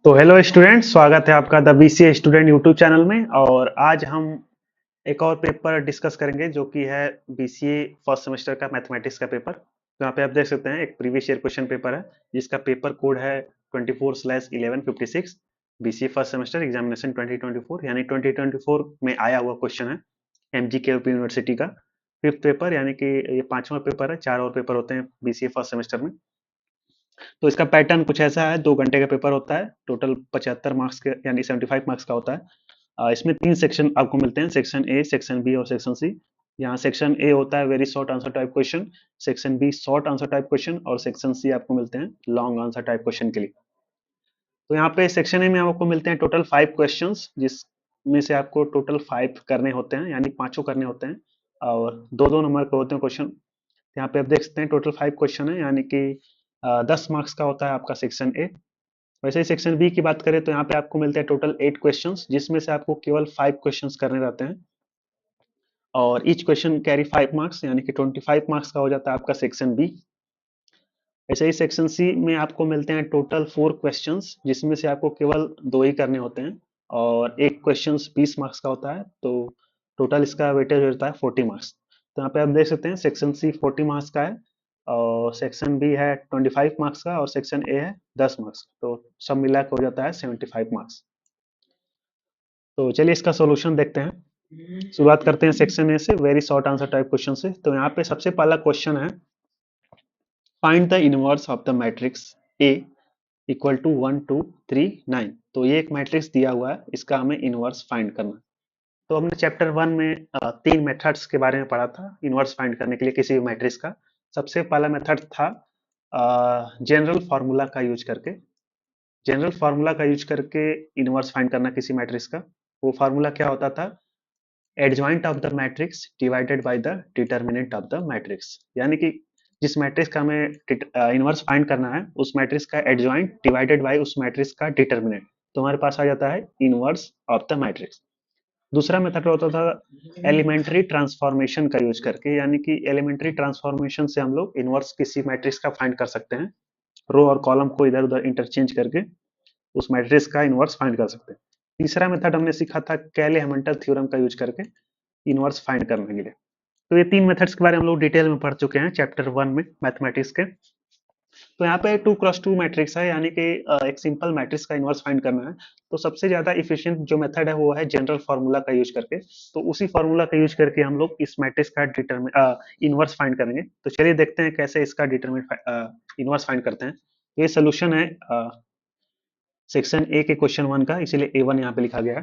तो hello student, स्वागत है आपका the BCA student YouTube channel में। और आज हम एक और पेपर डिस्कस करेंगे जो कि है बीसीए फर्स्ट सेमेस्टर का मैथमेटिक्स का पेपर। तो यहाँ पे आप देख सकते हैं एक प्रीवियस ईयर क्वेश्चन पेपर है जिसका पेपर कोड है 24/1156। बीसीए फर्स्ट सेमेस्टर एग्जामिनेशन 2024 यानी 2024 में आया हुआ क्वेश्चन है एमजी के यूनिवर्सिटी का फिफ्थ पेपर, यानी कि ये पांचवा पेपर है। चार और पेपर होते हैं बीसीए फर्स्ट सेमेस्टर में। तो इसका पैटर्न कुछ ऐसा है, 2 घंटे का पेपर होता है, टोटल 75 मार्क्स के यानी 75 मार्क्स का होता है। इसमें 3 सेक्शन आपको मिलते हैं, सेक्शन ए, सेक्शन बी और सेक्शन सी। यहाँ सेक्शन ए होता है very short answer type question, section B short answer type question और सेक्शन सी आपको मिलते हैं लॉन्ग आंसर टाइप क्वेश्चन के लिए। तो यहाँ पे सेक्शन ए में आपको मिलते हैं टोटल 5 क्वेश्चन, जिसमें से आपको टोटल 5 करने होते हैं, यानी पांचों करने होते हैं और 2-2 नंबर के होते हैं क्वेश्चन। यहाँ पे आप देख सकते हैं टोटल 5 क्वेश्चन है, यानी कि 10 मार्क्स का होता है आपका सेक्शन ए। वैसे ही सेक्शन बी की बात करें तो यहाँ पे आपको मिलते हैं टोटल 8 क्वेश्चंस, जिसमें से आपको केवल 5 क्वेश्चंस करने रहते हैं और ईच क्वेश्चन कैरी 5 मार्क्स, यानी कि 25 मार्क्स का हो जाता है आपका सेक्शन बी। ऐसे ही सेक्शन सी में आपको मिलते हैं टोटल 4 क्वेश्चंस, जिसमें से आपको केवल 2 ही करने होते हैं और एक क्वेश्चन 20 मार्क्स का होता है। तो टोटल इसका वेटेज होता है 40 मार्क्स। तो यहाँ पे आप देख सकते हैं सेक्शन सी 40 मार्क्स का है और सेक्शन बी है 25 मार्क्स का और सेक्शन ए है 10 मार्क्स। तो सब मिला के हो जाता है 75 मार्क्स। तो चलिए इसका सॉल्यूशन देखते हैं। शुरुआत करते हैं सेक्शन ए से, very short answer type question से। तो यहाँ पे सबसे पहला क्वेश्चन है, find the inverse of the matrix A equal to 1 2 3 9। तो ये एक मैट्रिक्स दिया हुआ है, इसका हमें इनवर्स फाइंड करना है। तो हमने चैप्टर 1 में 3 मेथड्स के बारे में पढ़ा था इनवर्स फाइंड करने के लिए किसी भी मैट्रिक्स का। सबसे पहला मेथड था जनरल फार्मूला का यूज करके। जनरल फार्मूला का यूज करके इनवर्स फाइंड करना किसी मैट्रिक्स का। वो फार्मूला क्या होता था? Adjoint of the matrix divided by the determinant of the matrix. यानी कि जिस मैट्रिक्स का हमें इनवर्स फाइंड करना है उस मैट्रिक्स का एडजॉइंट डिवाइडेड बाय उस मैट्रिक्स का डिटर्मिनेंट, तो हमारे पास आ जाता है इनवर्स ऑफ द मैट्रिक्स। दूसरा मेथड होता था एलिमेंट्री ट्रांसफॉर्मेशन का यूज करके, यानी कि एलिमेंट्री ट्रांसफॉर्मेशन से हम लोग इनवर्स किसी मैट्रिक्स का फाइंड कर सकते हैं। रो और कॉलम को इधर उधर इंटरचेंज करके उस मैट्रिक्स का इनवर्स फाइंड कर सकते हैं। तीसरा मेथड हमने सीखा था कैले हैमिल्टन थ्योरम का यूज करके इनवर्स फाइंड करने के लिए। तो ये 3 मेथड्स के बारे में हम लोग डिटेल में पढ़ चुके हैं चैप्टर 1 में मैथमेटिक्स के। तो यहाँ पे 2x2 मैट्रिक्स है, यानी कि एक सिंपल मैट्रिक्स का इनवर्स फाइंड करना है। तो सबसे ज्यादा इफिशिएंट जो मेथड है वो है जनरल फार्मूला का यूज करके। तो उसी फार्मूला का यूज करके हम लोग इस मैट्रिक्स का इनवर्स फाइंड करेंगे। तो चलिए देखते हैं कैसे इसका इनवर्स फाइंड करते हैं। ये सोल्यूशन है सेक्शन ए के क्वेश्चन 1 का, इसीलिए A1 यहाँ पे लिखा गया है।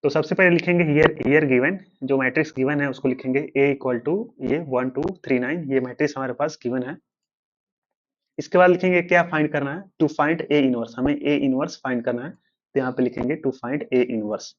तो सबसे पहले लिखेंगे हियर गिवन, जो मैट्रिक्स गिवन है उसको लिखेंगे A इक्वल टू ये 1 2 3 9। ये मैट्रिक्स हमारे पास गिवन है। इसके बाद लिखेंगे क्या फाइंड करना है, टू फाइंड ए इनवर्स। हमें ए इनवर्स फाइंड करना है, तो यहाँ पे लिखेंगे टू फाइंड ए इनवर्स।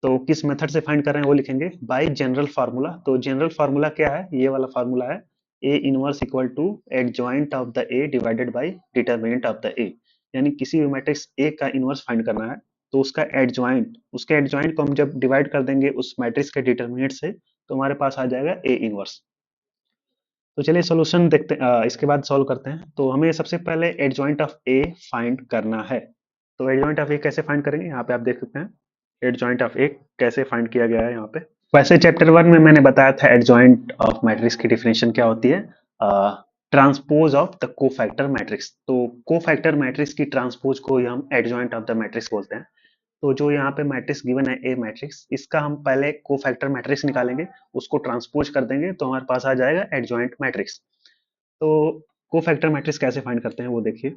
तो किस मेथड से फाइंड कर रहे हैं वो लिखेंगे बाय जनरल फार्मूला। तो जनरल फार्मूला क्या है? ये वाला फार्मूला है A inverse equal to adjoint of the A divided by determinant of the A. यानी किसी भी मैट्रिक्स ए का इनवर्स फाइंड करना है तो उसके एडजॉइंट को हम जब डिवाइड कर देंगे उस मैट्रिक्स के डिटरमिनेंट से, तो हमारे पास आ जाएगा ए इनवर्स। तो चलिए सॉल्यूशन देखते हैं, इसके बाद सॉल्व करते हैं। तो हमें सबसे पहले एडजॉइंट ऑफ ए फाइंड करना है। तो एडजॉइंट ऑफ ए कैसे फाइंड करेंगे, यहाँ पे आप देख सकते हैं एडजॉइंट ऑफ ए कैसे फाइंड किया गया है यहाँ पे। वैसे चैप्टर 1 में मैंने बताया था एडजॉइंट ऑफ मैट्रिक्स की डिफिनेशन क्या होती है, transpose of the cofactor matrix. तो कोफैक्टर मैट्रिक्स की ट्रांसपोज को ही हम एडजॉइंट ऑफ द मैट्रिक्स बोलते हैं। तो जो यहाँ पे मैट्रिक्स गिवन है ए मैट्रिक्स, इसका हम पहले कोफैक्टर मैट्रिक्स निकालेंगे, उसको ट्रांसपोज कर देंगे तो हमारे पास आ जाएगा एडजॉइंट मैट्रिक्स। तो कोफैक्टर मैट्रिक्स कैसे फाइंड करते हैं वो देखिए।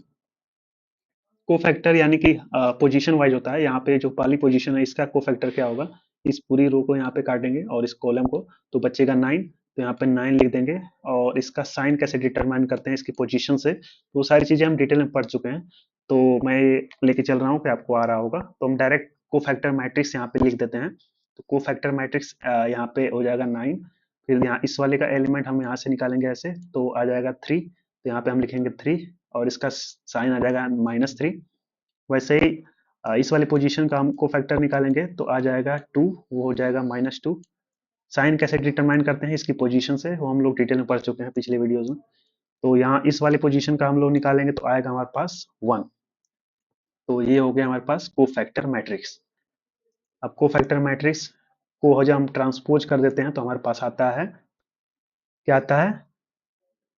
कोफैक्टर यानी कि पोजीशन वाइज होता है। यहाँ पे जो पहली पोजीशन है इसका कोफैक्टर क्या होगा, इस पूरी रो को यहाँ पे काटेंगे और इस कॉलम को, तो बचेगा 9। तो यहाँ पे 9 लिख देंगे। और इसका साइन कैसे डिटरमाइन करते हैं इसकी पोजीशन से, तो सारी चीजें हम डिटेल में पढ़ चुके हैं। तो मैं लेके चल रहा हूँ कि आपको आ रहा होगा। तो हम डायरेक्ट कोफैक्टर मैट्रिक्स यहाँ पे लिख देते हैं। तो कोफैक्टर मैट्रिक्स यहाँ पे हो जाएगा 9। फिर यहाँ इस वाले का एलिमेंट हम यहाँ से निकालेंगे ऐसे, तो आ जाएगा 3। तो यहाँ पे हम लिखेंगे 3 और इसका साइन आ जाएगा -3। वैसे ही इस वाली पोजीशन का हम कोफैक्टर निकालेंगे तो आ जाएगा 2, वो हो जाएगा -2। साइन कैसे डिटरमाइन करते हैं इसकी पोजीशन से, वो हम लोग डिटेल में पढ़ चुके हैं पिछले वीडियोज में। तो यहाँ इस वाली पोजीशन का हम लोग निकालेंगे तो आएगा हमारे पास 1। तो ये हो गया हमारे पास कोफैक्टर मैट्रिक्स। अब कोफैक्टर मैट्रिक्स को जब हम ट्रांसपोज कर देते हैं तो हमारे पास आता है, क्या आता है,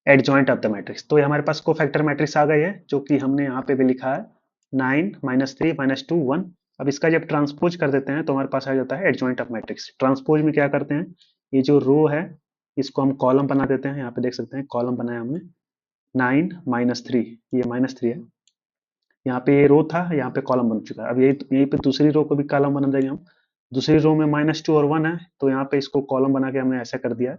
एडजॉइंट ऑफ द मैट्रिक्स। तो ये हमारे पास कोफैक्टर मैट्रिक्स आ गई है, जो कि हमने यहाँ पे भी लिखा है 9 -3 -2 1। अब इसका जब ट्रांसपोज कर देते हैं तो हमारे पास आ जाता है एडजॉइंट ऑफ मैट्रिक्स। ट्रांसपोज में क्या करते हैं, ये जो रो है इसको हम कॉलम बना देते हैं। यहाँ पे देख सकते हैं कॉलम बनाया हमने, 9 -3, ये -3 है, यहाँ पे ये रो था, यहाँ पे कॉलम बन चुका है। अब यही यहीं पे दूसरी रो को भी कॉलम बना देंगे हम। दूसरी रो में -2 और 1 है, तो यहाँ पे इसको कॉलम बना के हमने ऐसा कर दिया है।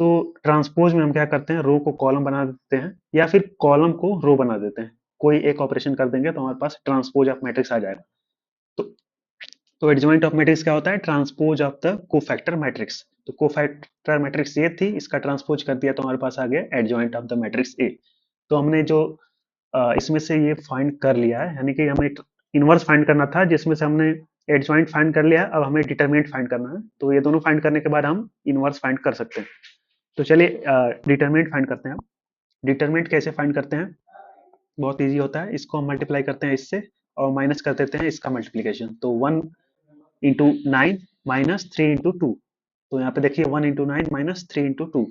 तो ट्रांसपोज में हम क्या करते हैं, रो को कॉलम बना देते हैं या फिर कॉलम को रो बना देते हैं। कोई एक ऑपरेशन कर देंगे तो हमारे पास ट्रांसपोज ऑफ मैट्रिक्स आ जाएगा। तो एडजॉइंट ऑफ मैट्रिक्स क्या होता है, transpose of the cofactor matrix. तो कोफैक्टर मैट्रिक्स ये थी, इसका ट्रांसपोज कर दिया तो हमारे पास आ गया एडजॉइंट ऑफ द मैट्रिक्स ए। तो हमने जो इसमें से ये फाइंड कर लिया है, यानी कि हमें इनवर्स फाइंड करना था, जिसमें से हमने एडजॉइंट फाइंड कर लिया है। अब हमें डिटरमिनेंट फाइंड करना है, तो ये दोनों फाइंड करने के बाद हम इनवर्स फाइंड कर सकते हैं। तो चलिए डिटरमिनेंट फाइंड करते हैं। डिटरमिनेंट कैसे फाइंड करते हैं, बहुत इजी होता है। इसको हम मल्टीप्लाई करते हैं इससे और माइनस कर देते हैं इसका मल्टीप्लीकेशन। तो 1 × 9 -3 × 2। तो यहाँ पे देखिए 1 × 9 -3 × 2।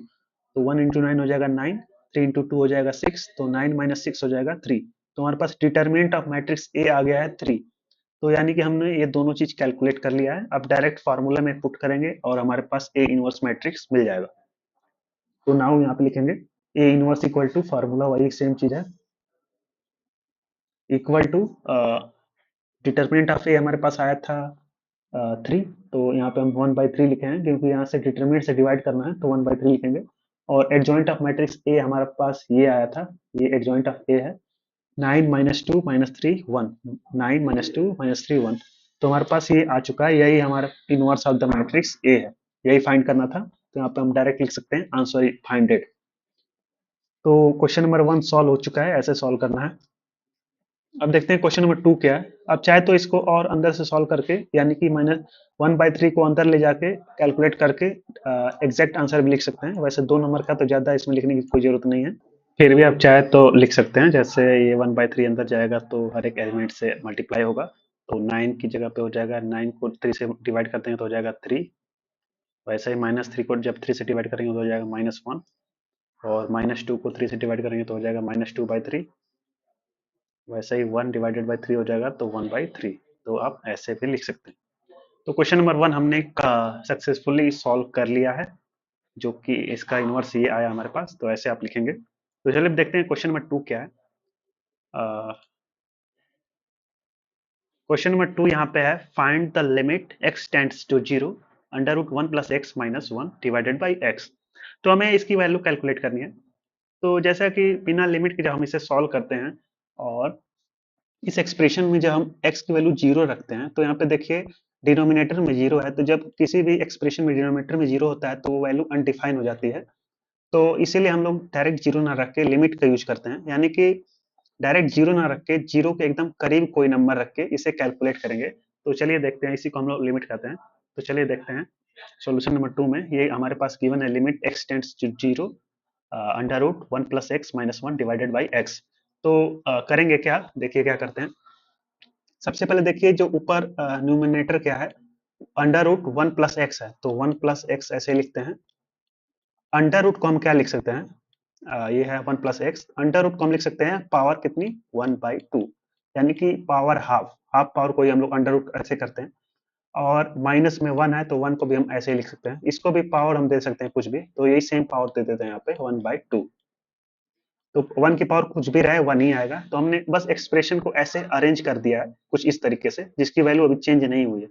तो 1 × 9 हो जाएगा 9, 3 × 2 हो जाएगा 6, तो 9 - 6 हो जाएगा 3। तो हमारे पास डिटर्मिनेंट ऑफ मैट्रिक्स ए आ गया है 3। तो यानी कि हमने ये दोनों चीज कैलकुलेट कर लिया है। अब डायरेक्ट फार्मूला में पुट करेंगे और हमारे पास ए इनवर्स मैट्रिक्स मिल जाएगा। तो नाउ यहाँ पे लिखेंगे A inverse equal to, formula वही सेम चीज है, equal to determinant of A हमारे पास आया था 3। तो यहाँ पे हम 1/3 लिखे हैं, क्योंकि यहाँ से डिटर्मिनेंट से डिवाइड करना है तो 1/3 लिखेंगे। और एडजॉइंट ऑफ मैट्रिक्स ए हमारे पास ये आया था, ये एडजॉइंट ऑफ ए है 9 - 2 - 3 1। 9 - 2 - 3 1। तो हमारे पास ये आ चुका है, यही हमारा इनवर्स ऑफ द मैट्रिक्स ए है। यही फाइंड करना था, तो यहाँ पे हम डायरेक्ट लिख सकते हैं आंसर फाइंड इट। तो क्वेश्चन नंबर 1 सॉल्व हो चुका है, ऐसे सॉल्व करना है। अब देखते हैं क्वेश्चन नंबर 2 क्या है। अब चाहे तो इसको और अंदर से सॉल्व करके, यानी कि -1/3 को अंदर ले जाके कैलकुलेट करके एग्जैक्ट आंसर भी लिख सकते हैं। वैसे 2 नंबर का तो ज्यादा इसमें लिखने की कोई जरूरत नहीं है, फिर भी आप चाहे तो लिख सकते हैं। जैसे ये 1/3 अंदर जाएगा तो हर एक एलिमेंट से मल्टीप्लाई होगा, तो 9 की जगह पे हो जाएगा, 9 को 3 से डिवाइड करते हैं तो हो जाएगा 3। वैसे ही -3 को जब 3 से डिवाइड करेंगे तो हो जाएगा -1, और -2 को 3 से डिवाइड करेंगे तो हो जाएगा -2/3। वैसे ही 1 / 3 हो जाएगा तो 1/3। तो आप ऐसे भी लिख सकते हैं। तो क्वेश्चन नंबर 1 हमने सक्सेसफुली सॉल्व कर लिया है, जो कि इसका इनवर्स ये आया हमारे पास। तो ऐसे आप लिखेंगे। तो चलिए देखते हैं क्वेश्चन नंबर 2 क्या है। क्वेश्चन नंबर 2 यहाँ पे है, find the limit x tends to 0 √1 + x - 1 divided by x। तो हमें इसकी वैल्यू कैलकुलेट करनी है। तो जैसा कि बिना लिमिट के जब हम इसे सॉल्व करते हैं और इस एक्सप्रेशन में जब हम x की वैल्यू 0 रखते हैं, तो यहाँ पे देखिए डिनोमिनेटर में 0 है, तो जब किसी भी एक्सप्रेशन में डिनोमिनेटर में 0 होता है तो वो वैल्यू अनडिफाइन हो जाती है। तो इसीलिए हम लोग डायरेक्ट 0 ना रख के लिमिट का यूज करते हैं, यानी कि डायरेक्ट 0 ना रख के 0 के एकदम करीब कोई नंबर रख के इसे कैलकुलेट करेंगे। तो चलिए देखते हैं, इसी को हम लोग लिमिट कहते हैं। तो चलिए देखते हैं सॉल्यूशन नंबर 2 में। ये हमारे पास गिवन है limit x tends to 0 √1 + x - 1 divided by x। तो करेंगे क्या, देखिए क्या करते हैं। सबसे पहले देखिए जो ऊपर न्यूमिनेटर क्या है, √1 + x है, तो 1 + x ऐसे लिखते हैं। अंडर रूट को हम क्या लिख सकते हैं, ये है 1 + x, अंडर रूट को हम लिख सकते हैं पावर कितनी, 1/2, यानी कि पावर हाफ। हाफ पावर को ही हम लोग अंडर रूट ऐसे करते हैं। और माइनस में 1 है तो 1 को भी हम ऐसे ही लिख सकते हैं। इसको भी पावर हम दे सकते हैं कुछ भी, तो यही सेम पावर दे देते हैं यहाँ पे 1/2। तो 1 की पावर कुछ भी रहे 1 ही आएगा। तो हमने बस एक्सप्रेशन को ऐसे अरेंज कर दिया है कुछ इस तरीके से, जिसकी वैल्यू अभी चेंज नहीं हुई है।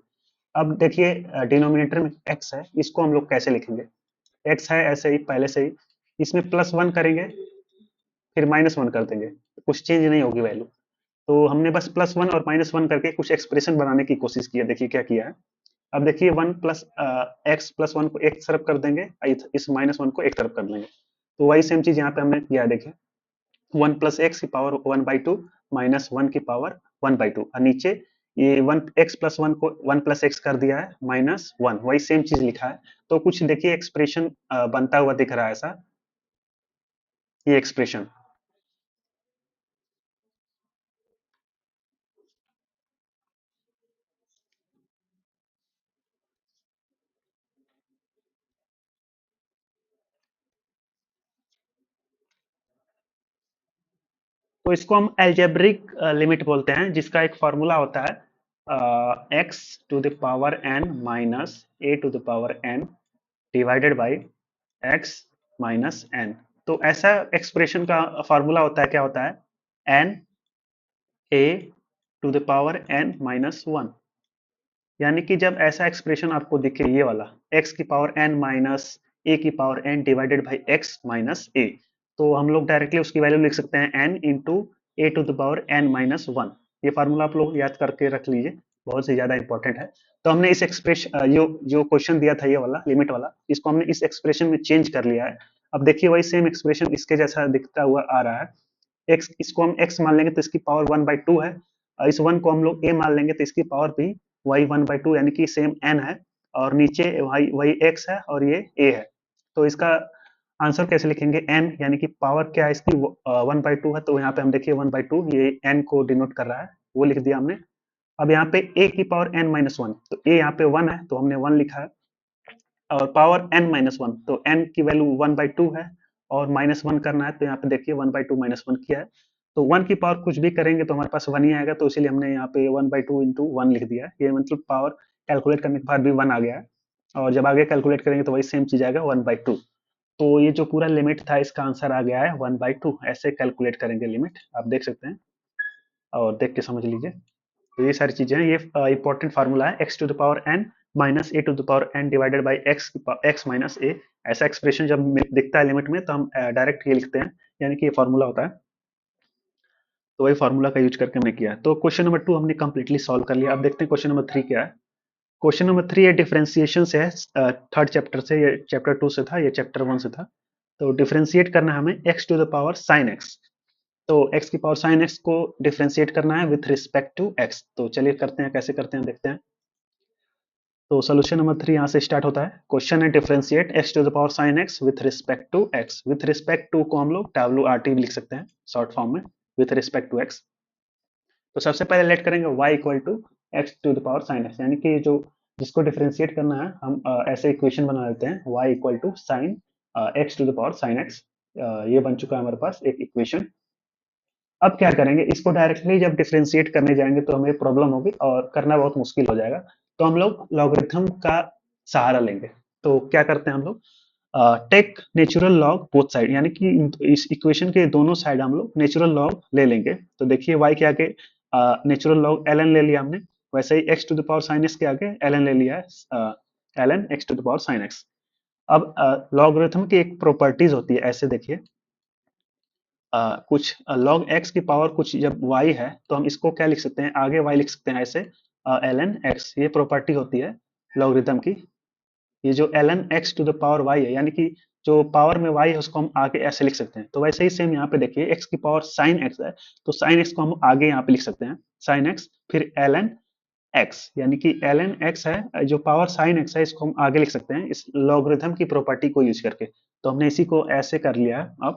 अब देखिए डिनोमिनेटर में x है, इसको हम लोग कैसे लिखेंगे। x है ऐसे ही पहले से ही, इसमें +1 करेंगे फिर -1 कर देंगे, कुछ चेंज नहीं होगी वैल्यू। तो हमने बस +1 और -1 करके कुछ एक्सप्रेशन बनाने की कोशिश की है। देखिए क्या किया है। अब देखिए 1 + x + 1 को एक तरफ कर देंगे, इस -1 को एक तरफ कर देंगे। तो वही सेम चीज यहाँ पे हमने किया है। देखिए 1 + x की पावर 1/2 -1 की पावर 1/2, और नीचे ये 1 x + 1 को 1 + x कर दिया है -1, वही सेम चीज लिखा है। तो कुछ देखिए एक्सप्रेशन बनता हुआ दिख रहा है ऐसा, ये एक्सप्रेशन। तो इसको हम एल्जेब्रिक लिमिट बोलते हैं, जिसका एक फॉर्मूला होता है x to the power n minus a to the power n divided by x minus n. तो ऐसा एक्सप्रेशन का फॉर्मूला होता है, क्या होता है, n a to the power n minus one. यानी कि जब ऐसा एक्सप्रेशन आपको दिखे, ये वाला x की पावर n माइनस ए की power n divided by x minus a, तो हम लोग डायरेक्टली उसकी वैल्यू लिख सकते हैं n into a to the power n minus one. ये फार्मूला आप लोग याद करके रख लीजिए, बहुत ही ज्यादा इंपॉर्टेंट है। तो हमने इस एक्सप्रेशन जो जो क्वेश्चन दिया था, ये वाला लिमिट वाला, इसको हमने इस एक्सप्रेशन में चेंज कर लिया है। अब देखिए वही सेम एक्सप्रेशन इसके जैसा दिखता हुआ आ रहा है। x इसको हम x मान लेंगे तो इसकी पावर 1/2 है, और इस 1 को हम लोग a मान लेंगे तो इसकी पावर भी वही 1/2 यानी कि सेम n है, और नीचे वही वही x है और ये a है। तो इसका आंसर कैसे लिखेंगे, n यानी कि पावर क्या है इसकी 1/2 है, तो यहाँ पे हम देखिए 1/2 ये n को डिनोट कर रहा है, वो लिख दिया हमने। अब यहाँ पे a की पावर n माइनस वन, तो a यहाँ पे 1 है तो हमने 1 लिखा है, और पावर n माइनस वन, तो n की वैल्यू 1/2 है और माइनस वन करना है, तो यहाँ पे देखिए 1/2 माइनस वन किया है, तो 1 की पावर कुछ भी करेंगे तो हमारे पास 1 ही आएगा, तो इसीलिए हमने यहाँ पे 1/2 इंटू वन लिख दिया है। ये मतलब पावर कैलकुलेट करने के बाद भी 1 आ गया है, और जब आगे कैलकुलेट करेंगे तो वही सेम चीज आएगा 1/2। तो ये जो पूरा लिमिट था इसका आंसर आ गया है 1/2। ऐसे कैलकुलेट करेंगे लिमिट, आप देख सकते हैं और देख के समझ लीजिए। तो ये सारी चीजें हैं, ये इंपॉर्टेंट फार्मूला है, x to the power n minus a to the power n divided by x minus a. ऐसा एक्सप्रेशन जब दिखता है लिमिट में तो हम डायरेक्ट ये लिखते हैं, यानी कि ये फार्मूला होता है। तो वही फार्मूला का यूज करके हमने किया है। तो क्वेश्चन नंबर 2 हमने कंप्लीटली सॉल्व कर लिया। अब देखते हैं क्वेश्चन नंबर 3 क्या है। क्वेश्चन नंबर 3 ये डिफरेंशिएशन से है, थर्ड चैप्टर से, ये चैप्टर 2 से था, ये चैप्टर 1 से था। तो डिफरेंशिएट करना है हमें x to the power sine x। तो x की पावर साइन x को डिफरेंशिएट करना है विथ रिस्पेक्ट टू x। तो चलिए करते हैं, कैसे करते हैं देखते हैं। तो सोल्यूशन नंबर 3 यहाँ से स्टार्ट होता है। क्वेश्चन है differentiate x to the power sine x with respect to x। With respect to को हम लोग WRT भी लिख सकते हैं शॉर्ट फॉर्म में, विथ रिस्पेक्ट टू x। तो सबसे पहले लेट करेंगे y equal to x to the power sine x, यानी कि जो जिसको डिफरेंशिएट करना है हम ऐसे इक्वेशन बना लेते हैं, y equal to sine x to the power sine x। ये बन चुका है हमारे पास एक इक्वेशन। अब क्या करेंगे, इसको डायरेक्टली जब डिफरेंशिएट करने जाएंगे तो हमें प्रॉब्लम होगी और करना बहुत मुश्किल हो जाएगा। तो हम लोग लॉगरिथम का सहारा लेंगे। तो क्या करते हैं हम लोग, take natural log both side, यानी कि इस इक्वेशन के दोनों साइड हम लोग नेचुरल लॉग ले लेंगे। तो देखिए y के आगे नेचुरल लॉग ln ले लिया हमने, वैसे ही x to the power sine x के आगे ln ले लिया है, ln x to the power sine x। अब लॉगरिथम की एक प्रॉपर्टीज होती है, ऐसे देखिए कुछ log x की पावर कुछ जब y है तो हम इसको क्या लिख सकते हैं, आगे y लिख सकते हैं ऐसे ln x। ये प्रॉपर्टी होती है लॉगरिथम की। ये जो ln x to the power y है, यानी कि जो पावर में y है उसको हम आगे ऐसे लिख सकते हैं। तो वैसे ही सेम यहाँ पे देखिए x की पावर sin x है, तो sin x को हम आगे यहाँ पे लिख सकते हैं sin x, फिर ln x, यानी कि ln x है जो पावर sin x है, इसको हम आगे लिख सकते हैं इस लॉगरिथम की प्रॉपर्टी को यूज करके। तो हमने इसी को ऐसे कर लिया है।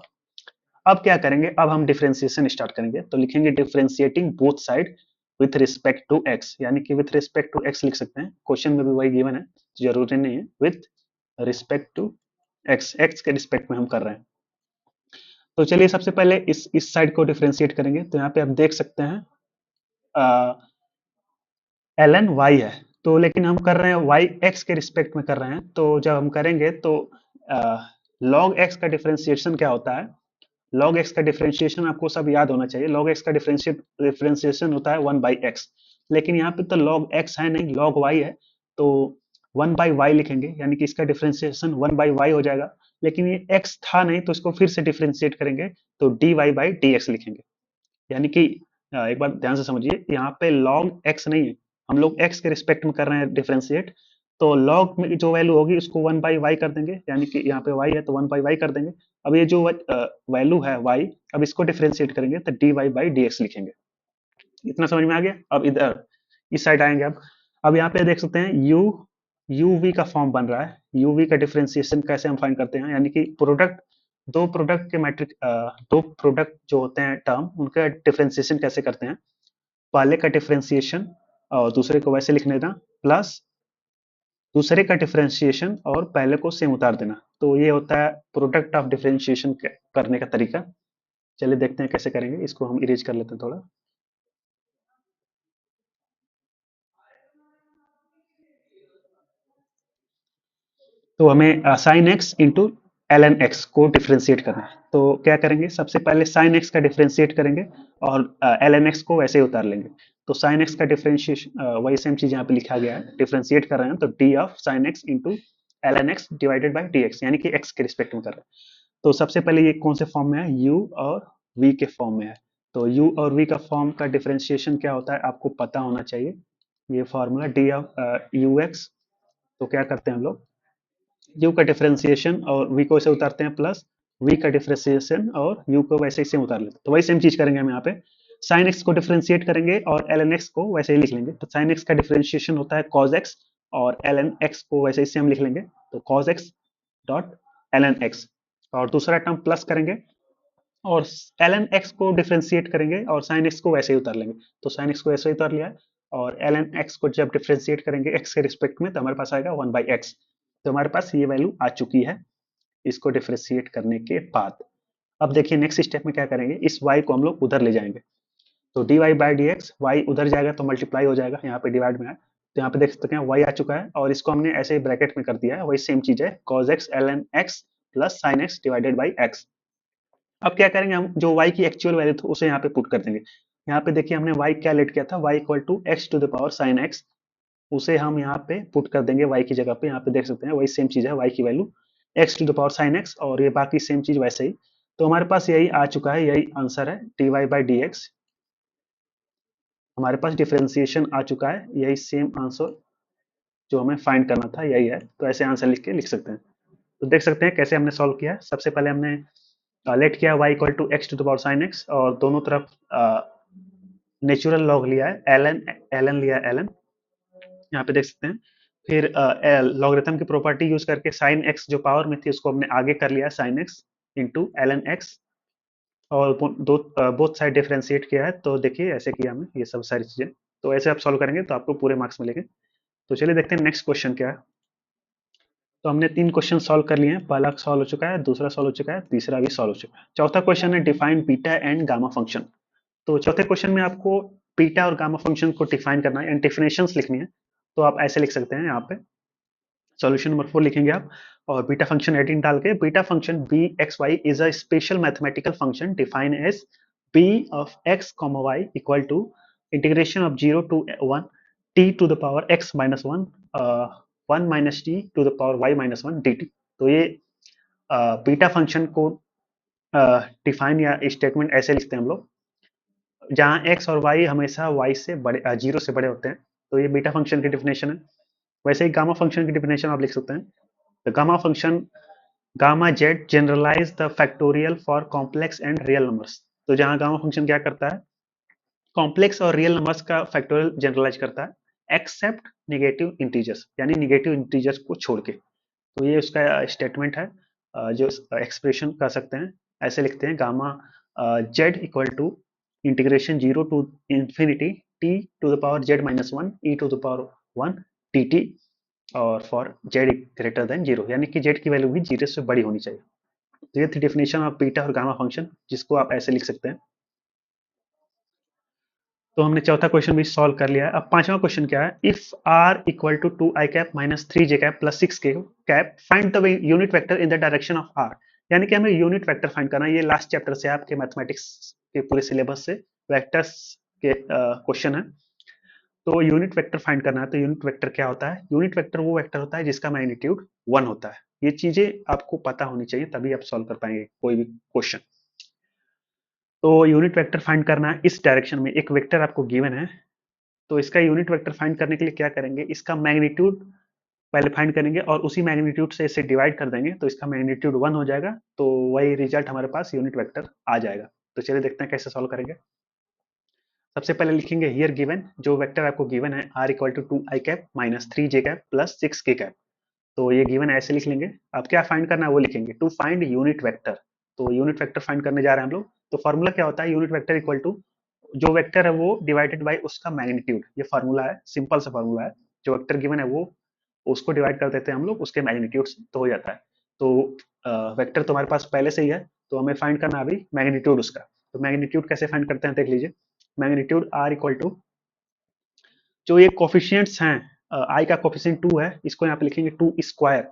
अब क्या करेंगे, अब हम डिफरेंशिएशन स्टार्ट करेंगे। तो लिखेंगे differentiating both side with respect to x, यानी कि विथ रिस्पेक्ट टू x लिख सकते हैं, क्वेश्चन में भी वही गिवन है, जरूरी नहीं है। With respect to x, x के रिस्पेक्ट में हम कर रहे हैं। तो चलिए सबसे पहले इस साइड को डिफरेंशिएट करेंगे। तो यहाँ पे आप देख सकते हैं ln y है, तो लेकिन हम कर रहे हैं y x के रिस्पेक्ट में कर रहे हैं। तो जब हम करेंगे तो log x का डिफरेंशिएशन क्या होता है, log x का डिफरेंशिएशन आपको सब याद होना चाहिए। log x का डिफरेंशिएशन होता है 1/x, लेकिन यहाँ पे तो log x है नहीं, log y है, तो 1/y लिखेंगे, यानी कि इसका डिफरेंशिएशन 1/y हो जाएगा। लेकिन ये x था नहीं तो इसको फिर से डिफरेंशिएट करेंगे तो dy/dx लिखेंगे। यानी कि एक बार ध्यान से समझिए, यहाँ पे log x नहीं है, हम लोग x के रिस्पेक्ट में कर रहे हैं डिफरेंशिएट। तो log में जो वैल्यू होगी उसको 1/y कर देंगे, यानी कि यहाँ पे y है तो 1/y कर देंगे। अब ये जो वैल्यू है y, अब इसको डिफरेंशिएट करेंगे तो dy/dx लिखेंगे। इतना समझ में आ गया। अब इधर इस साइड आएंगे। अब यहाँ पे देख सकते हैं uv का फॉर्म बन रहा है। uv का डिफरेंशिएशन कैसे हम फाइंड करते हैं, यानी कि प्रोडक्ट, दो प्रोडक्ट के मैट्रिक, दो प्रोडक्ट जो होते हैं टर्म, उनका डिफरेंशिएशन कैसे करते हैं। पहले का डिफरेंशिएशन और दूसरे को वैसे लिखने देना, प्लस दूसरे का डिफरेंशिएशन और पहले को सेम उतार देना। तो ये होता है प्रोडक्ट ऑफ डिफरेंशिएशन करने का तरीका। चलिए देखते हैं कैसे करेंगे, इसको हम इरेज कर लेते हैं थोड़ा। तो हमें sine x into l n x को डिफ्रेंशिएट करना है। तो क्या करेंगे, सबसे पहले साइन एक्स का डिफ्रेंशिएट करेंगे और एल एन एक्स को वैसे ही उतार लेंगे। तो साइन एक्स का डिफ्रेंशिएशन वही सेम चीज यहाँ पे लिखा गया है, डिफ्रेंशिएट कर रहे हैं तो d of sine x into l n x divided by d x, यानी कि एक्स के रिस्पेक्ट में कर रहे हैं। तो सबसे पहले ये कौन से फॉर्म में है, u और v के फॉर्म में है। तो u और v का फॉर्म का डिफरेंशिएशन क्या होता है आपको पता होना चाहिए, ये formula D of you x. तो क्या करते हैं हम लोग, u का डिफरेंशिएशन और v को ऐसे उतारते हैं, प्लस v का डिफरेंशिएशन और u को वैसे ही सेम उतार लेते हैं। तो वही सेम चीज करेंगे हम यहाँ पे, साइन x को डिफरेंशिएट करेंगे और ln x को वैसे ही लिख लेंगे। तो साइन x का डिफरेंशिएशन होता है cos x और ln x को वैसे ही सेम लिख लेंगे, तो cos x dot ln x। और दूसरा टर्म प्लस करेंगे और ln x को डिफरेंशिएट करेंगे और sin x को वैसे ही उतार लेंगे। तो sin x को ऐसे ही उतार लिया है और ln x को जब डिफरेंशिएट करेंगे x के रिस्पेक्ट में तो हमारे पास आएगा 1/x। तो हमारे पास ये वैल्यू आ चुकी है इसको डिफरेंशिएट करने के बाद। अब देखिए नेक्स्ट स्टेप में क्या करेंगे, इस y को हम लोग उधर ले जाएंगे। तो dy by d x, y उधर जाएगा तो मल्टीप्लाई हो जाएगा, यहाँ पे डिवाइड में है तो यहाँ पे देख सकते हैं y आ चुका है और इसको हमने ऐसे ही ब्रैकेट में कर दिया है, वही सेम चीज है cos x ln x plus sin x divided by x। अब क्या करेंगे, हम जो y की एक्चुअल वैल्यू थी उसे यहाँ पे पुट कर देंगे। यहाँ पे देखिए हमने y क्या लेट किया था, y equal to x to the power sine x, उसे हम यहाँ पे पुट कर देंगे y की जगह पे। यहाँ पे देख सकते हैं वही सेम चीज है, y की value x to the power sine x और ये बाकी सेम चीज वैसे ही। तो हमारे पास यही आ चुका है, यही आंसर है dy बाई डी एक्स। हमारे पास डिफरेंशिएशन आ चुका है, यही सेम आंसर जो हमें फाइंड करना था यही है। तो ऐसे आंसर लिख के लिख सकते हैं। तो देख सकते हैं कैसे हमने सॉल्व किया। सबसे पहले हमने लेट किया y equal to x to the power sine x और दोनों तरफ नेचुरल लॉग लिया है, एल एन लिया है, एल एन यहाँ पे देख सकते हैं। फिर लॉगरिथम की प्रॉपर्टी यूज करके साइन एक्स जो पावर में थी उसको हमने आगे कर लिया sine x into l n x और दो बोथ साइड डिफरेंशिएट किया है। तो देखिए ऐसे किया हमने ये सब सारी चीजें। तो ऐसे आप सॉल्व करेंगे तो आपको पूरे मार्क्स मिलेंगे। तो चलिए देखते हैं नेक्स्ट क्वेश्चन क्या है। तो हमने 3 क्वेश्चन सॉल्व कर लिए हैं, पहला सॉल्व हो चुका है, दूसरा सॉल्व हो चुका है, तीसरा भी सॉल्व हो चुका है। चौथा क्वेश्चन है define beta and gamma function. तो चौथे क्वेश्चन में आपको बीटा और गामा फंक्शन को डिफाइन करना है एंड डिफिनेशंस लिखनी है। तो आप ऐसे लिख सकते हैं, यहाँ पे सॉल्यूशन नंबर 4 लिखेंगे आप और बीटा फंक्शन एडिंग डाल के, beta function B x y is a special mathematical function define as B of x comma y equal to integration of 0 to 1 t to the power x minus 1 1 minus t to the power y minus 1 dt। तो ये beta function को define या statement ऐसे लिखते हैं हम लोग, जहाँ x और y हमेशा y से बड़े 0 से बड़े होते हैं। तो ये बीटा फंक्शन की डिफिनेशन है। वैसे ही गामा फंक्शन की डिफिनेशन आप लिख सकते हैं। The gamma function gamma z generalize the factorial for complex and real numbers. तो जहाँ गामा फंक्शन क्या करता है, कॉम्प्लेक्स और रियल नंबर्स का फैक्टोरियल जनरलाइज करता है एक्सेप्ट नेगेटिव इंटीजर्स, यानी नेगेटिव इंटीजर्स को छोड़ के। तो ये उसका स्टेटमेंट है, जो एक्सप्रेशन कर सकते हैं। ऐसे लिखते हैं gamma z equal to integration 0 to infinity t to the power z minus 1 e to the power 1 t t और फॉर जेड ग्रेटर देन 0, यानी कि जेड की वैल्यू भी 0 से बड़ी होनी चाहिए। तो ये थी डेफिनेशन ऑफ बीटा और गामा फंक्शन, जिसको आप ऐसे लिख सकते हैं। तो हमने चौथा क्वेश्चन भी सॉल्व कर लिया है। अब पांचवा क्वेश्चन क्या है, if r equal to 2 i cap minus 3 j cap plus 6 k cap find the unit vector in the direction of r. यानी कि हमें यूनिट वेक्टर फाइंड करना है। ये लास्ट चैप्टर से आपके मैथमेटिक्स के पूरे सिलेबस से वेक्टर्स के क्वेश्चन है। तो यूनिट वेक्टर फाइंड करना है। तो यूनिट वेक्टर क्या होता है, यूनिट वेक्टर वो वेक्टर होता है जिसका मैग्नीट्यूड 1 होता है। ये चीजें आपको पता होनी चाहिए, तभी आप सॉल्व कर पाएंगे कोई भी क्वेश्चन। तो यूनिट वेक्टर फाइंड करना है, इस डायरेक्शन में एक वेक्टर आपको गिवन है। तो इसका यूनिट वेक्टर फाइंड करने के लिए क्या करेंगे, इसका मैग्नीट्यूड पहले फाइंड करेंगे और उसी मैग्नीट्यूड से इसे डिवाइड कर देंगे तो इसका मैग्नीट्यूड 1 हो जाएगा। तो वही रिजल्ट हमारे पास यूनिट वेक्टर आ जाएगा। तो चलिए देखते हैं कैसे सॉल्व करेंगे। सबसे पहले लिखेंगे हियर गिवन, जो वेक्टर आपको गिवन है r equal to 2 i cap minus 3 j cap plus 6 k cap. तो ये गिवन ऐसे लिख लेंगे। अब क्या फाइंड करना है वो लिखेंगे, टू फाइंड यूनिट वेक्टर। तो यूनिट वेक्टर फाइंड करने जा रहे हैं हम लोग। तो फॉर्मूला क्या होता है, यूनिट वेक्टर इक्वल टू जो वेक्टर है वो डिवाइडेड बाय उसका मैग्नीट्यूड। ये फॉर्मूला है, सिंपल सा फॉर्मूला है। जो वेक्टर गिवन है वो उसको डिवाइड कर देते हैं हम लोग उसके मैग्नीट्यूड से, तो हो जाता है। तो वेक्टर तो हमारे पास पहले से ही है, तो हमें फाइंड करना अभी मैग्नीट्यूड उसका। तो मैग्नीट्यूड कैसे फाइंड करते हैं देख लीजिए। मैग्नीट्यूड आर इक्वल टू जो ये कोफिशियंट्स हैं, आई का कोफिशियंट 2 है, इसको यहाँ पे लिखेंगे 2 स्क्वायर,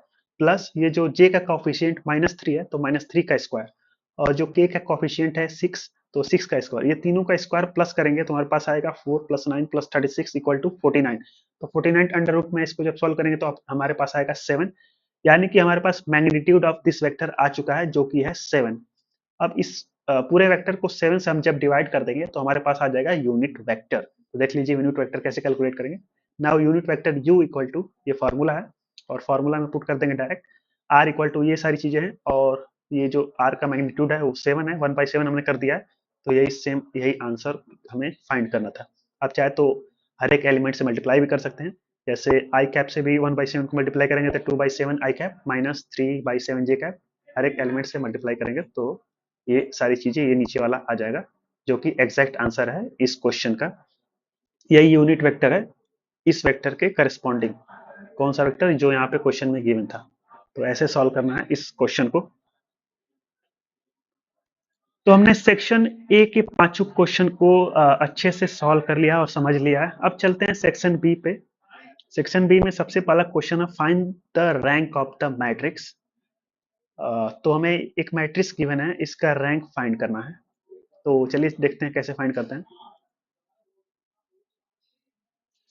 प्लस ये जो जे का कोफिशियंट -3 है तो -3 का स्क्वायर, और जो के का कोफिशियंट है 6 तो 6 का स्क्वायर, ये तीनों का स्क्वायर प्लस करेंगे तो हमारे पास आएगा 4 + 9 + 36 इक्वल टू 49। तो 49 अंडर रूट में इसको जब सॉल्व करेंगे तो हमारे पास आएगा 7, यानी कि हमारे पास मैग्नीट्यूड ऑफ दिस वेक्टर आ चुका है जो कि है 7। अब इस पूरे वेक्टर को 7 से हम जब डिवाइड कर देंगे तो हमारे पास आ जाएगा यूनिट वेक्टर। तो देख लीजिए यूनिट वेक्टर कैसे कैलकुलेट करेंगे। Now unit vector u equal to, ये फार्मूला है और फार्मूला में पुट कर देंगे डायरेक्ट, r इक्वल टू ये सारी चीजें हैं, और ये जो r का मैग्नीट्यूड है वो 7 है, 1/7 हमने कर दिया है। तो यही सेम, यही आंसर हमें फाइंड करना था। आप चाहे तो हर एक एलिमेंट से मल्टीप्लाई भी कर सकते हैं, जैसे आई कैप से भी 1/7 को मल्टीप्लाई करेंगे तो 2/7 आई कैप माइनस 3/7 जे कैप, हर एक एलिमेंट से मल्टीप्लाई करेंगे तो ये सारी चीजें ये नीचे वाला आ जाएगा, जो कि एग्जैक्ट आंसर है इस क्वेश्चन का। यही यूनिट वेक्टर है इस वेक्टर के करस्पॉन्डिंग। कौन सा वेक्टर जो यहाँ पे क्वेश्चन में गिवन था। तो ऐसे सॉल्व करना है इस क्वेश्चन को। तो हमने सेक्शन ए के पांचों क्वेश्चन को अच्छे से सॉल्व कर लिया और समझ लिया है। अब चलते हैं सेक्शन बी पे। सेक्शन बी में सबसे पहला क्वेश्चन है find the rank of the matrix. तो हमें एक मैट्रिक्स गिवन है, इसका रैंक फाइंड करना है। तो चलिए देखते हैं कैसे फाइंड करते हैं।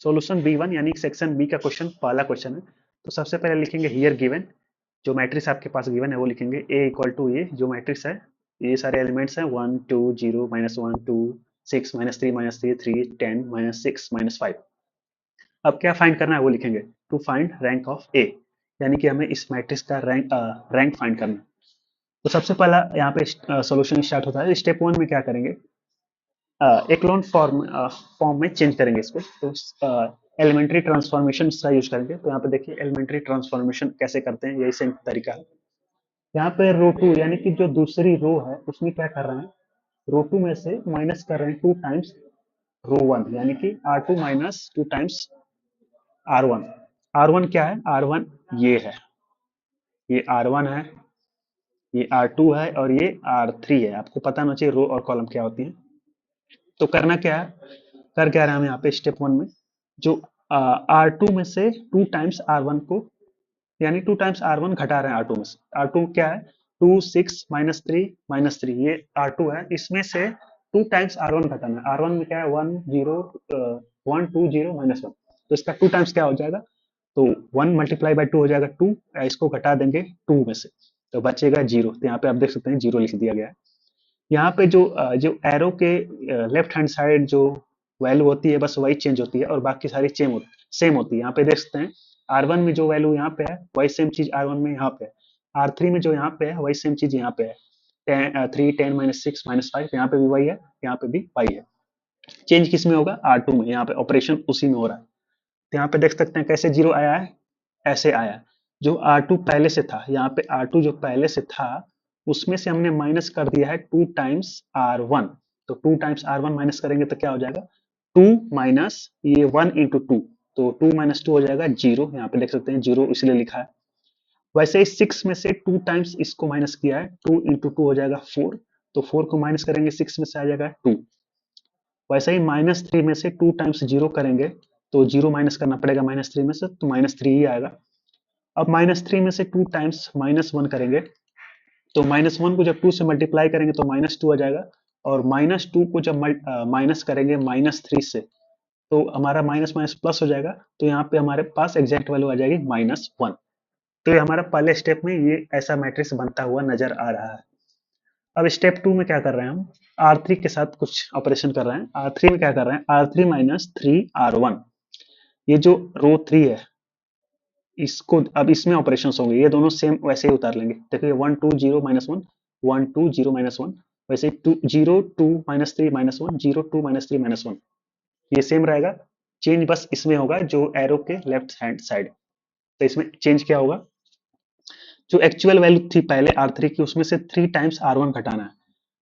सॉल्यूशन B1 यानी सेक्शन बी का क्वेश्चन पहला क्वेश्चन है। तो सबसे पहले लिखेंगे हियर गिवन, जो मैट्रिक्स आपके पास गिवन है वो लिखेंगे A इक्वल टू, ये जो मैट्रिक्स है ये सारे एलिमेंट्स हैं 1 2 0 -1 2 6 -3 -3 3 10 -6 -5। अब क्या फाइंड करना है वो लिखेंगे to find rank of A, यानी कि हमें इस मैट्रिक्स का रैंक फाइंड करना है। तो सबसे पहला यहाँ पे सॉल्यूशन स्टार्ट होता है। स्टेप 1 में क्या करेंगे, एक्लोन फॉर्म में चेंज करेंगे इसको। तो एलिमेंट्री ट्रांसफॉर्मेशन का यूज करेंगे। तो यहाँ पे देखिए एलिमेंट्री ट्रांसफॉर्मेशन कैसे करते हैं, यही सेम तरीका है। यहाँ पे रो टू यानी कि जो दूसरी रो है उसमें क्या कर रहे हैं, रो टू में से माइनस कर रहे हैं 2 टाइम्स रो वन, यानी कि R2 minus 2 times R1। R1 क्या है, R1 ये है, ये R1 है, ये R2 है और ये R3 है। आपको पता होना चाहिए रो और कॉलम क्या होती है। तो करना क्या है, कर क्या रहे हैं हम यहाँ पे स्टेप 1 में, जो R2 में से 2 टाइम्स R1 को, यानी 2 टाइम्स R1 घटा रहे हैं R2 में से। R2 क्या है 2 6 -3 ये R2 है, इसमें से 2 टाइम्स R1 घटाना है। R1 में क्या है 1 0 1 2 0 -1, तो इसका 2 टाइम्स क्या हो जाएगा, तो 1 मल्टीप्लाई बाय 2 हो जाएगा 2, इसको घटा देंगे 2 में से तो बचेगा 0। तो यहाँ पे आप देख सकते हैं 0 लिख दिया गया है। यहाँ पे जो एरो के लेफ्ट हैंड साइड जो वैल्यू होती है बस वही चेंज होती है और बाकी सारी सेम होती है। यहाँ पे देख सकते हैं R1 में जो वैल्यू यहाँ पे है वही सेम चीज R1 में यहाँ पे है, R3 में जो यहाँ पे है वही सेम चीज यहाँ पे है, 3 10 -6 -5 यहाँ पे भी वही है, यहाँ पे भी वही है। चेंज किस में होगा, R2 में, यहाँ पे ऑपरेशन उसी में हो रहा है। तो यहाँ पे देख सकते हैं कैसे 0 आया है, ऐसे आया। जो R2 पहले से था, यहाँ पे R2 जो पहले से था उसमें से हमने माइनस कर दिया है 2 टाइम्स R1। तो 2 टाइम्स R1 माइनस करेंगे तो क्या हो जाएगा 2 माइनस ये 1 इंटू 2, तो 2 माइनस 2 हो जाएगा 0। यहाँ पे देख सकते हैं 0 इसलिए लिखा है। वैसे ही 6 में से 2 टाइम्स इसको माइनस किया है, 2 इंटू 2 हो जाएगा 4, तो 4 को माइनस करेंगे 6 में से आ जाएगा 2। वैसे ही -3 में से 2 टाइम्स 0 करेंगे तो 0 माइनस करना पड़ेगा -3 में से, तो -3 ही आएगा। अब -3 में से 2 टाइम्स -1 करेंगे तो -1 को जब 2 से मल्टीप्लाई करेंगे तो -2 आ जाएगा, और -2 को जब माइनस करेंगे -3 से तो हमारा माइनस माइनस प्लस हो जाएगा। तो यहाँ पे हमारे पास एग्जैक्ट वैल्यू आ जाएगी -1। तो ये हमारा पहले स्टेप में ये ऐसा मैट्रिक्स बनता हुआ नजर आ रहा है। अब स्टेप 2 में क्या कर रहे हैं हम, R3 के साथ कुछ ऑपरेशन कर रहे हैं। R3 में क्या कर रहे हैं, R3 माइनस 3R1, ये जो रो 3 है इसको अब इसमें ऑपरेशन होंगे, ये दोनों सेम वैसे ही उतार लेंगे। देखिए 1 2 0 -1 1 2 0 -1, वैसे 2 0 2 -3 -1 0 2 -3 -1, ये सेम रहेगा। चेंज बस इसमें होगा जो एरो के लेफ्ट हैंड साइड। तो इसमें चेंज क्या होगा, जो एक्चुअल वैल्यू थी पहले R3 की उसमें से 3 टाइम्स R1 घटाना है।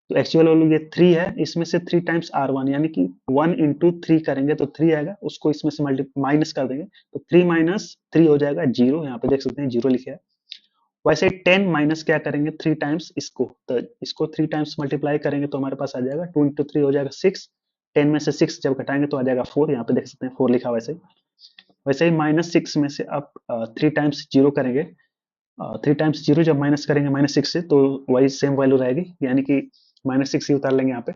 तो एक्चुअल वैल्यू ये 3 है, इसमें से 3 टाइम्स R1 यानी कि 1 इंटू 3 करेंगे तो 3 आएगा, उसको इसमें से माइनस कर देंगे तो 3 - 3 हो जाएगा 0। यहाँ पे देख सकते हैं 0 लिखे है। वैसे 10 माइनस क्या करेंगे 3 टाइम्स इसको, तो इसको 3 टाइम्स मल्टीप्लाई करेंगे तो हमारे पास आ जाएगा 2 इंटू 3 हो जाएगा 6। 10 में से 6 जब घटाएंगे तो आ जाएगा 4, यहाँ पे देख सकते हैं 4 लिखा वैसे ही -6 में से आप 3 टाइम्स जीरो करेंगे, 3 टाइम्स जीरो जब माइनस करेंगे -6 से तो वही सेम वैल्यू रहेगी, यानी कि -6 ही उतार लेंगे यहाँ पे।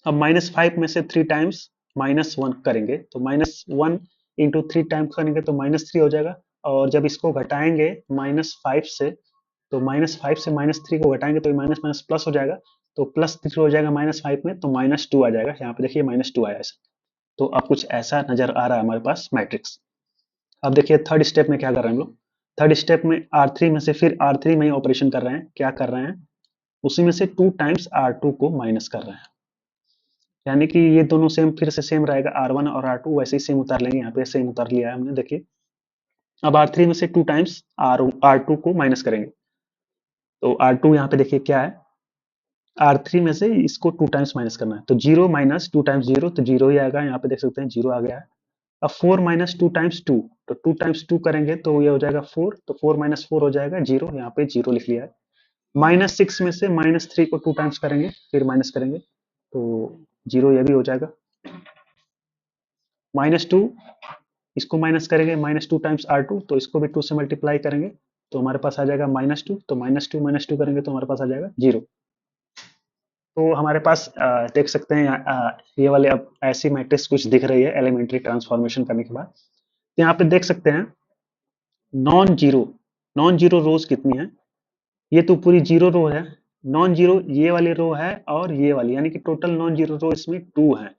अब -5 में से 3 टाइम्स -1 करेंगे तो -1 इंटू 3 टाइम्स करेंगे तो -3 हो जाएगा, और जब इसको घटाएंगे -5 से तो -5 से -3 को घटाएंगे तो माइनस माइनस प्लस हो जाएगा, तो +3 हो जाएगा -5 में तो -2 आ जाएगा, यहाँ पे देखिए -2 आया ऐसा। तो अब कुछ ऐसा नजर आ रहा है हमारे पास मैट्रिक्स। अब देखिए थर्ड स्टेप में क्या कर रहे हैं हम लोग। थर्ड स्टेप में R3 में से फिर R3 में ही ऑपरेशन कर रहे हैं, क्या कर रहे हैं उसी में से 2 टाइम्स R2 को माइनस कर रहे हैं, यानी कि ये दोनों सेम फिर से सेम रहेगा, R1 और R2 वैसे ही सेम उतार लेंगे, यहाँ पे सेम उतार लिया है हमने देखिए। अब R3 में से 2 टाइम्स R2 को माइनस करेंगे, तो R2 यहाँ पे देखिए क्या है, R3 में से इसको 2 टाइम्स माइनस करना है, तो 0 माइनस 2 टाइम्स 0 तो 0 ही आएगा, यहाँ पे देख सकते हैं 0 आ गया है। अब 4 माइनस 2 टाइम्स 2, तो 2 टाइम्स 2 करेंगे तो ये हो जाएगा 4, तो 4 माइनस 4 हो जाएगा 0, यहाँ पे 0 लिख लिया है। -6 में से -3 को 2 टाइम्स करेंगे फिर माइनस करेंगे तो 0 ये भी हो जाएगा। -2 इसको माइनस करेंगे, -2 टाइम्स R2 तो इसको भी 2 से मल्टीप्लाई करेंगे तो हमारे पास आ जाएगा -2, तो -2 करेंगे तो हमारे पास आ जाएगा 0। तो हमारे पास देख सकते हैं ये वाले अब ऐसी मैट्रिक्स कुछ दिख रही है एलिमेंट्री ट्रांसफॉर्मेशन करने के बाद। तो यहाँ पे देख सकते हैं नॉन जीरो रोज कितनी है, ये तो पूरी जीरो रो है, नॉन जीरो ये वाली रो है और ये वाली, यानी कि टोटल नॉन जीरो रो इसमें 2 है।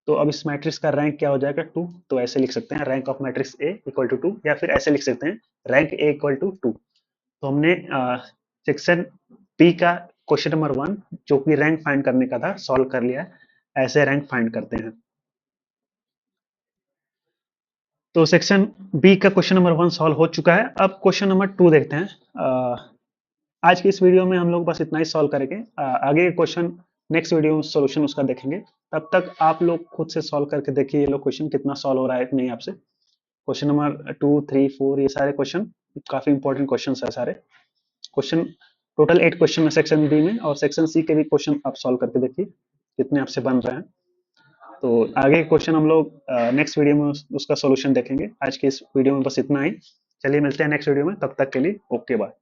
तो अब इस मैट्रिक्स का रैंक क्या हो जाएगा 2, तो ऐसे लिख सकते हैं rank of matrix A equal to 2, या फिर ऐसे लिख सकते हैं रैंक ए इक्वल टू 2। तो हमने सेक्शन बी का क्वेश्चन नंबर 1 जो कि रैंक फाइंड करने का था सॉल्व कर लिया है। ऐसे रैंक फाइंड करते हैं। तो सेक्शन बी का क्वेश्चन नंबर 1 सॉल्व हो चुका है। अब क्वेश्चन नंबर 2 देखते हैं। आज की इस वीडियो में हम लोग बस इतना ही सॉल्व करेंगे, आगे क्वेश्चन नेक्स्ट वीडियो में सॉल्यूशन उसका देखेंगे। तब तक आप लोग खुद से सॉल्व करके देखिए ये लोग क्वेश्चन कितना सॉल्व हो रहा है कि नहीं आपसे। क्वेश्चन नंबर 2 3 4 ये सारे क्वेश्चन काफी इंपॉर्टेंट क्वेश्चन है सारे क्वेश्चन, टोटल 8 क्वेश्चन है सेक्शन बी में, और सेक्शन सी के भी क्वेश्चन आप सॉल्व करके देखिए कितने आपसे बन रहे हैं। तो आगे क्वेश्चन हम लोग नेक्स्ट वीडियो में उसका सॉल्यूशन देखेंगे। आज के इस वीडियो में बस इतना ही। चलिए मिलते हैं नेक्स्ट वीडियो में, तब तक के लिए ओके बाय।